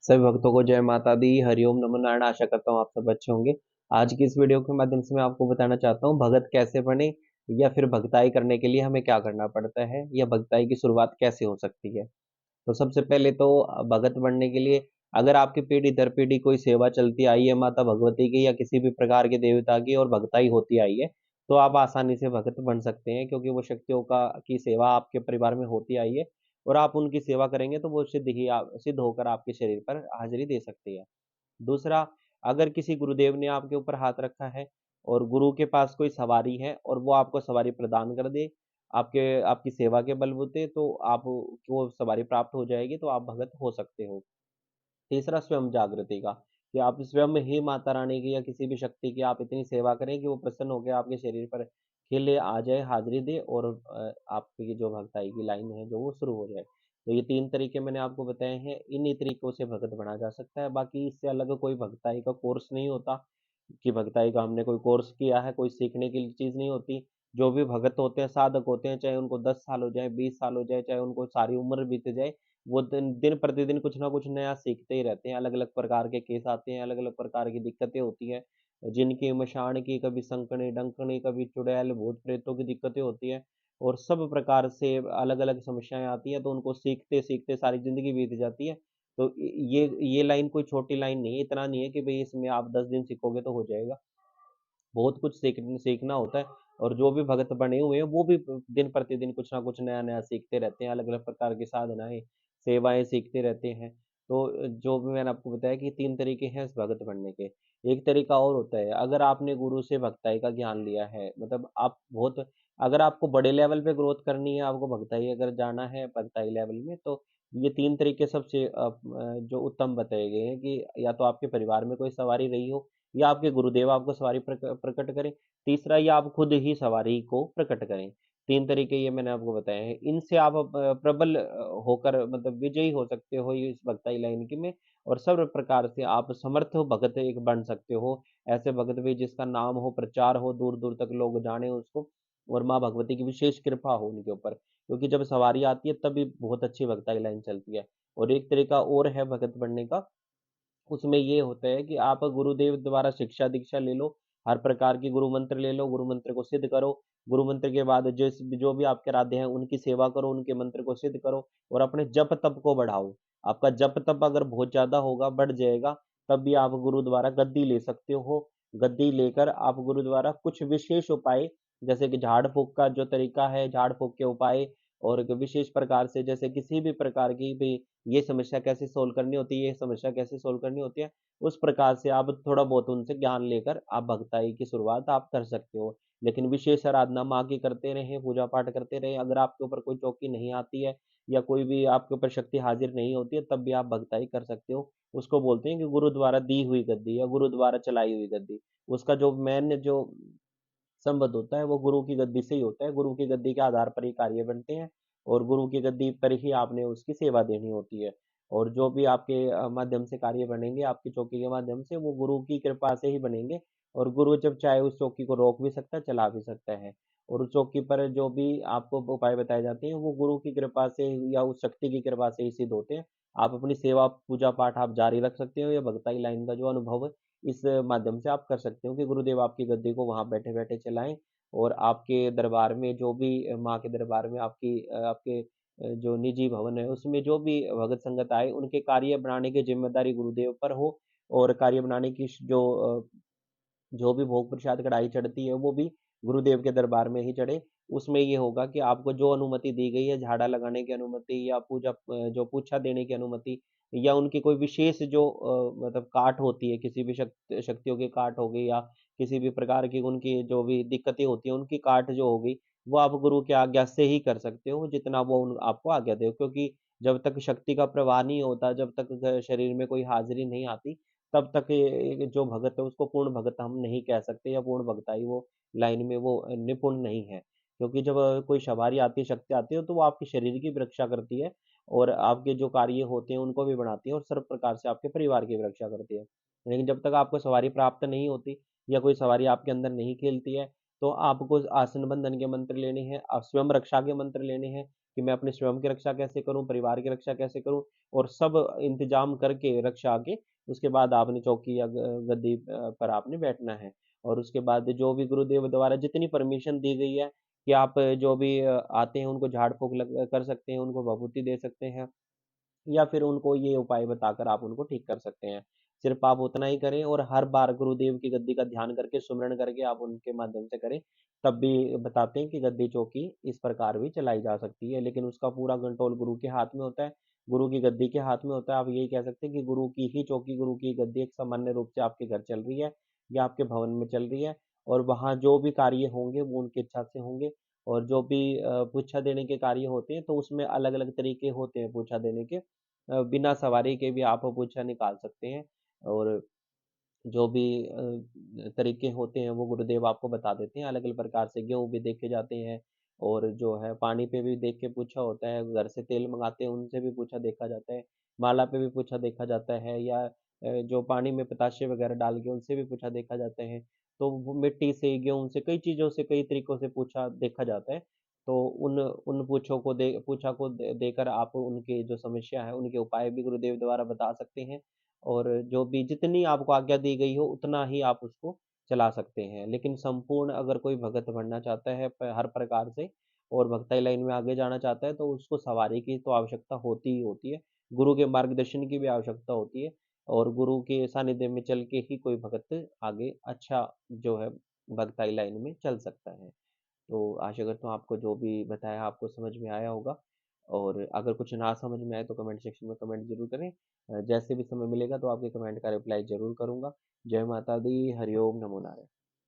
सभी भक्तों को जय माता दी, हरिओम नमो नारायण। आशा करता हूँ आप सब अच्छे होंगे। आज की इस वीडियो के माध्यम से मैं आपको बताना चाहता हूँ भगत कैसे बने, या फिर भगताई करने के लिए हमें क्या करना पड़ता है, या भगताई की शुरुआत कैसे हो सकती है। तो सबसे पहले तो भगत बनने के लिए, अगर आपकी पीढ़ी दर पीढ़ी कोई सेवा चलती आई है माता भगवती की या किसी भी प्रकार के देवता की, और भगताई होती आई है, तो आप आसानी से भगत बन सकते हैं, क्योंकि वो शक्तियों का की सेवा आपके परिवार में होती आई है। और आप उनकी सेवा करेंगे तो वो सिद्ध होकर आपके शरीर पर हाजिरी दे सकती है। दूसरा, अगर किसी गुरुदेव ने आपके ऊपर हाथ रखा है और गुरु के पास कोई सवारी है और वो आपको सवारी प्रदान कर दे आपके आपकी सेवा के बलबूते, तो आप वो सवारी प्राप्त हो जाएगी, तो आप भगत हो सकते हो। तीसरा, स्वयं जागृति का, कि आप स्वयं ही माता रानी की या किसी भी शक्ति की आप इतनी सेवा करें कि वो प्रसन्न होकर आपके शरीर पर खिले आ जाए, हाजिरी दे, और आपकी जो भक्ताई की लाइन है जो वो शुरू हो जाए। तो ये तीन तरीके मैंने आपको बताए हैं, इन्हीं तरीकों से भगत बना जा सकता है। बाकी इससे अलग कोई भक्ताई का कोर्स नहीं होता, कि भक्ताई का हमने कोई कोर्स किया है, कोई सीखने की चीज नहीं होती। जो भी भगत होते हैं, साधक होते हैं, चाहे उनको 10 साल हो जाए, 20 साल हो जाए, चाहे उनको सारी उम्र बीत जाए, वो दिन दिन प्रतिदिन कुछ ना कुछ नया सीखते ही रहते हैं। अलग अलग प्रकार के केस आते हैं, अलग अलग प्रकार की दिक्कतें होती हैं, जिनकी मशान की, कभी संकनी डंकनी, कभी चुड़ैल भूत प्रेतों की दिक्कतें होती हैं, और सब प्रकार से अलग अलग समस्याएं आती हैं। तो उनको सीखते सीखते सारी जिंदगी बीत जाती है। तो ये लाइन कोई छोटी लाइन नहीं है, इतना नहीं है कि भाई इसमें आप 10 दिन सीखोगे तो हो जाएगा। बहुत कुछ सीखना होता है। और जो भी भगत बने हुए हैं वो भी दिन प्रतिदिन कुछ ना कुछ नया नया सीखते रहते हैं, अलग अलग प्रकार की साधनाएं, सेवाएं सीखते रहते हैं। तो जो भी मैंने आपको बताया कि तीन तरीके हैं इस भगत बनने के। एक तरीका और होता है, अगर आपने गुरु से भक्ताई का ज्ञान लिया है, मतलब आप बहुत, अगर आपको बड़े लेवल पे ग्रोथ करनी है, आपको भक्ताई अगर जाना है भक्ताई लेवल में, तो ये तीन तरीके सबसे जो उत्तम बताए गए हैं, कि या तो आपके परिवार में कोई सवारी रही हो, या आपके गुरुदेव आपको सवारी प्रकट करें। तीसरा, या आप खुद ही सवारी को प्रकट करें। तीन तरीके ये मैंने आपको बताए हैं। इनसे आप प्रबल होकर, मतलब विजयी हो सकते हो इस भक्ताई लाइन की में, और सर्व प्रकार से आप समर्थ भगत एक बन सकते हो। ऐसे भगत भी जिसका नाम हो, प्रचार हो, दूर दूर तक लोग जाने उसको, और माँ भगवती की विशेष कृपा हो उनके ऊपर, क्योंकि जब सवारी आती है तभी बहुत अच्छी भक्ताई लाइन चलती है। और एक तरीका और है भगत बनने का, उसमें ये होता है कि आप गुरुदेव द्वारा शिक्षा दीक्षा ले लो, हर प्रकार की गुरु मंत्र ले लो, गुरु मंत्र को सिद्ध करो। गुरु मंत्र के बाद जो भी आपके आराध्य हैं उनकी सेवा करो, उनके मंत्र को सिद्ध करो, और अपने जप तप को बढ़ाओ। आपका जप तप अगर बहुत ज्यादा होगा, बढ़ जाएगा, तब भी आप गुरु द्वारा गद्दी ले सकते हो। गद्दी लेकर आप गुरु द्वारा कुछ विशेष उपाय, जैसे कि झाड़ फूक का जो तरीका है, झाड़ फूक के उपाय, और एक विशेष प्रकार से, जैसे किसी भी प्रकार की भी ये समस्या कैसे सोल्व करनी होती है, ये समस्या कैसे सोल्व करनी होती है, उस प्रकार से आप थोड़ा बहुत उनसे ज्ञान लेकर आप भक्ताई की शुरुआत आप कर सकते हो। लेकिन विशेष आराधना माँ की करते रहें, पूजा पाठ करते रहें। अगर आपके ऊपर कोई चौकी नहीं आती है, या कोई भी आपके ऊपर शक्ति हाजिर नहीं होती है, तब भी आप भक्ताई कर सकते हो। उसको बोलते हैं कि गुरु द्वारा दी हुई गद्दी, या गुरु द्वारा चलाई हुई गद्दी। उसका जो मेन जो संबंध होता है वो गुरु की गद्दी से ही होता है। गुरु की गद्दी के आधार पर ही कार्य बनते हैं, और गुरु की गद्दी पर ही आपने उसकी सेवा देनी होती है। और जो भी आपके माध्यम से कार्य बनेंगे, आपकी चौकी के माध्यम से, वो गुरु की कृपा से ही बनेंगे। और गुरु जब चाहे उस चौकी को रोक भी सकता है, चला भी सकता है। और उस चौकी पर जो भी आपको उपाय बताए जाते हैं, वो गुरु की कृपा से या उस शक्ति की कृपा से ही सिद्ध होते हैं। आप अपनी सेवा पूजा पाठ आप जारी रख सकते हो, या भगताई लाइन का जो अनुभव है, इस माध्यम से आप कर सकते हो, कि गुरुदेव आपकी गद्दी को वहां बैठे बैठे चलाएं। और आपके दरबार में जो भी माँ के दरबार में आपके जो निजी भवन है उसमें जो भी भगत संगत आए, उनके कार्य बनाने की जिम्मेदारी गुरुदेव पर हो। और कार्य बनाने की जो भी भोग प्रसाद कढ़ाई चढ़ती है वो भी गुरुदेव के दरबार में ही चढ़े। उसमें ये होगा कि आपको जो अनुमति दी गई है, झाड़ा लगाने की अनुमति, या जो पूछा देने की अनुमति, या उनकी कोई विशेष जो मतलब काट होती है, किसी भी शक्तियों की काट हो गई, या किसी भी प्रकार की उनकी जो भी दिक्कतें होती है उनकी काट जो होगी, वो आप गुरु की आज्ञा से ही कर सकते हो, जितना वो आपको आज्ञा दे। क्योंकि जब तक शक्ति का प्रवाह नहीं होता, जब तक शरीर में कोई हाजिरी नहीं आती, तब तक ये जो भगत है उसको पूर्ण भगत हम नहीं कह सकते, या पूर्ण भगताई वो लाइन में वो निपुण नहीं है। क्योंकि जब कोई सवारी आती है, शक्ति आती है, तो वो आपके शरीर की भी रक्षा करती है, और आपके जो कार्य होते हैं उनको भी बढ़ाती है, और सर्व प्रकार से आपके परिवार की भी रक्षा करती है। लेकिन जब तक आपको सवारी प्राप्त नहीं होती, या कोई सवारी आपके अंदर नहीं खेलती है, तो आपको आसन बंधन के मंत्र लेने हैं, आप स्वयं रक्षा के मंत्र लेने हैं, कि मैं अपने स्वयं की रक्षा कैसे करूँ, परिवार की रक्षा कैसे करूँ और सब इंतज़ाम करके रक्षा के उसके बाद आपने चौकी या ग गद्दी पर आपने बैठना है। और उसके बाद जो भी गुरुदेव द्वारा जितनी परमिशन दी गई है कि आप जो भी आते हैं उनको झाड़-फूँक लग कर सकते हैं, उनको भभूति दे सकते हैं। या फिर उनको ये उपाय बताकर आप उनको ठीक कर सकते हैं। सिर्फ़ आप उतना ही करें और हर बार गुरुदेव की गद्दी का ध्यान करके, सुमिरन करके आप उनके माध्यम से करें, तब भी बताते हैं कि गद्दी चौकी इस प्रकार भी चलाई जा सकती है, लेकिन उसका पूरा कंट्रोल गुरु के हाथ में होता है, गुरु की गद्दी के हाथ में होता है। आप यही कह सकते हैं कि गुरु की ही चौकी, गुरु की गद्दी एक सामान्य रूप से आपके घर चल रही है या आपके भवन में चल रही है और वहाँ जो भी कार्य होंगे, वो उनकी इच्छा से होंगे और जो भी पूछा देने के कार्य होते हैं, तो उसमें अलग-अलग तरीके होते हैं पूछा देने के। बिना सवारी के भी आप पूछा निकाल सकते हैं और जो भी तरीके होते हैं वो गुरुदेव आपको बता देते हैं। अलग-अलग प्रकार से गेहूँ भी देखे जाते हैं और जो है पानी पे भी देख के पूछा होता है, घर से तेल मँगाते हैं उनसे भी पूछा देखा जाता है, माला पे भी पूछा देखा जाता है या जो पानी में पताशे वगैरह डाल के उनसे भी पूछा देखा जाता है। तो वो मिट्टी से, गेहूँ से, कई चीज़ों से, कई तरीकों से पूछा देखा जाता है। तो उन उन पूछा को देकर आप उनकी जो समस्या है, उनके उपाय भी गुरुदेव द्वारा बता सकते हैं और जो भी जितनी आपको आज्ञा दी गई हो, उतना ही आप उसको चला सकते हैं। लेकिन संपूर्ण अगर कोई भगत बनना चाहता है हर प्रकार से और भगताई लाइन में आगे जाना चाहता है, तो उसको सवारी की तो आवश्यकता होती ही होती है। गुरु के मार्गदर्शन की भी आवश्यकता होती है और गुरु के सानिध्य में चल के ही कोई भगत आगे अच्छा जो है भगताई लाइन में चल सकता है। तो आशा करता हूँ आपको जो भी बताया आपको समझ में आया होगा और अगर कुछ ना समझ में आए तो कमेंट सेक्शन में कमेंट ज़रूर करें। जैसे भी समय मिलेगा तो आपके कमेंट का रिप्लाई ज़रूर करूँगा। जय माता दी, हरि ओम, नमो नारायण।